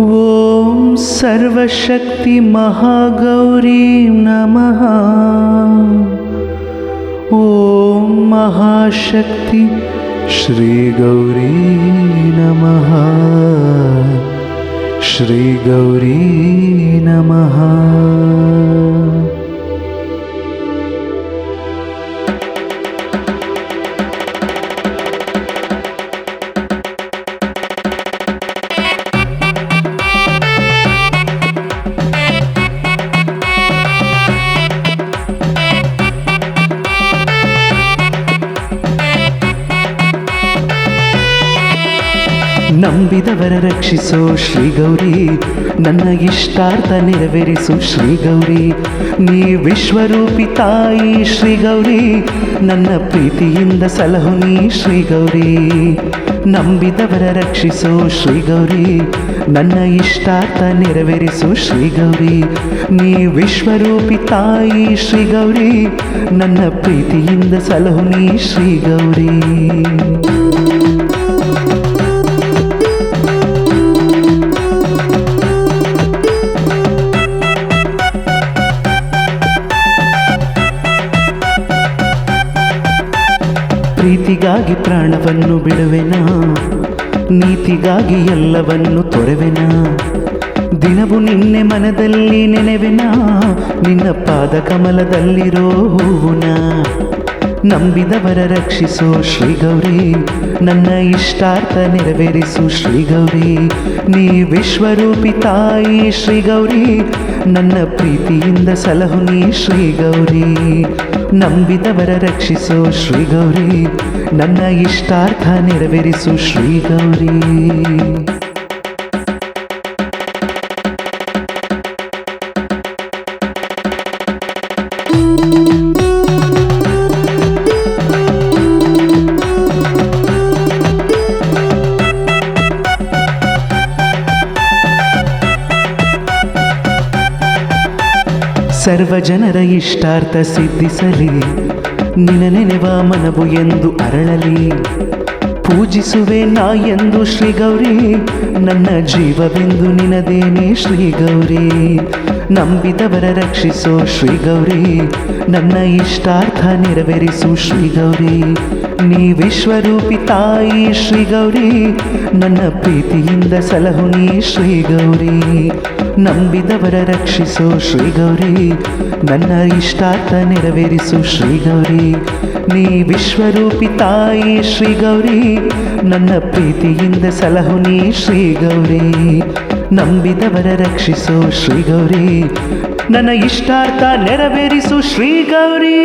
ಓಂ ಸರ್ವಶಕ್ತಿ ಮಹಾಗೌರಿ ನಮಃ. ಓಂ ಮಹಾಶಕ್ತಿ ಶ್ರೀ ಗೌರಿ ನಮಃ. ಶ್ರೀ ಗೌರಿ ನಮಃ. ನಂಬಿದವರ ರಕ್ಷಿಸೋ ಶ್ರೀ ಗೌರಿ, ನನ್ನ ಇಷ್ಟಾರ್ಥ ನೆರವೇರಿಸು ಶ್ರೀ ಗೌರಿ. ನೀ ವಿಶ್ವರೂಪಿ ತಾಯಿ ಶ್ರೀ ಗೌರಿ, ನನ್ನ ಪ್ರೀತಿಯಿಂದ ಸಲಹು ನೀ ಶ್ರೀ ಗೌರಿ. ನಂಬಿದವರ ರಕ್ಷಿಸೋ ಶ್ರೀ ಗೌರಿ, ನನ್ನ ಇಷ್ಟಾರ್ಥ ನೆರವೇರಿಸು ಶ್ರೀ ಗೌರಿ. ನೀ ವಿಶ್ವರೂಪಿ ತಾಯಿ ಶ್ರೀ ಗೌರಿ, ನನ್ನ ಪ್ರೀತಿಯಿಂದ ಸಲಹು ನೀ ಶ್ರೀ ಗೌರಿ. ಪ್ರೀತಿಗಾಗಿ ಪ್ರಾಣವನ್ನು ಬಿಡುವೆನಾ, ನೀತಿಗಾಗಿ ಎಲ್ಲವನ್ನು ತೊರೆವೆನಾ. ದಿನವೂ ನಿನ್ನೆ ಮನದಲ್ಲಿ ನೆನೆವೆನಾ, ನಿನ್ನ ಪಾದ ಕಮಲದಲ್ಲಿರೋ ಹೂವುನ. ನಂಬಿದವರ ರಕ್ಷಿಸೋ ಶ್ರೀ ಗೌರಿ, ನನ್ನ ಇಷ್ಟಾರ್ಥ ನೆರವೇರಿಸು ಶ್ರೀ ಗೌರಿ. ನೀ ವಿಶ್ವರೂಪಿ ತಾಯಿ ಶ್ರೀ ಗೌರಿ, ನನ್ನ ಪ್ರೀತಿಯಿಂದ ಸಲಹು ನೀ ಶ್ರೀ ಗೌರಿ. ನಂಬಿದವರ ರಕ್ಷಿಸೋ ಶ್ರೀ ಗೌರಿ, ನನ್ನ ಇಷ್ಟಾರ್ಥ ನೆರವೇರಿಸು ಶ್ರೀ ಗೌರಿ. ಸರ್ವ ಜನರ ಇಷ್ಟಾರ್ಥ ಸಿದ್ಧಿಸಲಿ, ನಿನ ನೆನೆವ ಮನವು ಎಂದು ಅರಳಲಿ. ಪೂಜಿಸುವೆ ನಾ ಎಂದು ಶ್ರೀ ಗೌರಿ, ನನ್ನ ಜೀವವೆಂದು ನಿನದೇನೆ ಶ್ರೀ ಗೌರಿ. ನಂಬಿದವರ ರಕ್ಷಿಸೋ ಶ್ರೀ ಗೌರಿ, ನನ್ನ ಇಷ್ಟಾರ್ಥ ನೆರವೇರಿಸು ಶ್ರೀ ಗೌರಿ. ನೀ ವಿಶ್ವರೂಪಿ ತಾಯಿ ಶ್ರೀ ಗೌರಿ, ನನ್ನ ಪ್ರೀತಿಯಿಂದ ಸಲಹು ನೀ ಶ್ರೀ ಗೌರಿ. ನಂಬಿದವರ ರಕ್ಷಿಸೋ ಶ್ರೀ ಗೌರಿ, ನನ್ನ ಇಷ್ಟಾರ್ಥ ನೆರವೇರಿಸು ಶ್ರೀ ಗೌರಿ. ನೀ ವಿಶ್ವರೂಪಿ ತಾಯಿ ಶ್ರೀ ಗೌರಿ, ನನ್ನ ಪ್ರೀತಿಯಿಂದ ಸಲಹು ನೀ ಶ್ರೀ ಗೌರಿ. ನಂಬಿದವರ ರಕ್ಷಿಸೋ ಶ್ರೀ ಗೌರಿ, ನನ್ನ ಇಷ್ಟಾರ್ಥ ನೆರವೇರಿಸು ಶ್ರೀ ಗೌರಿ.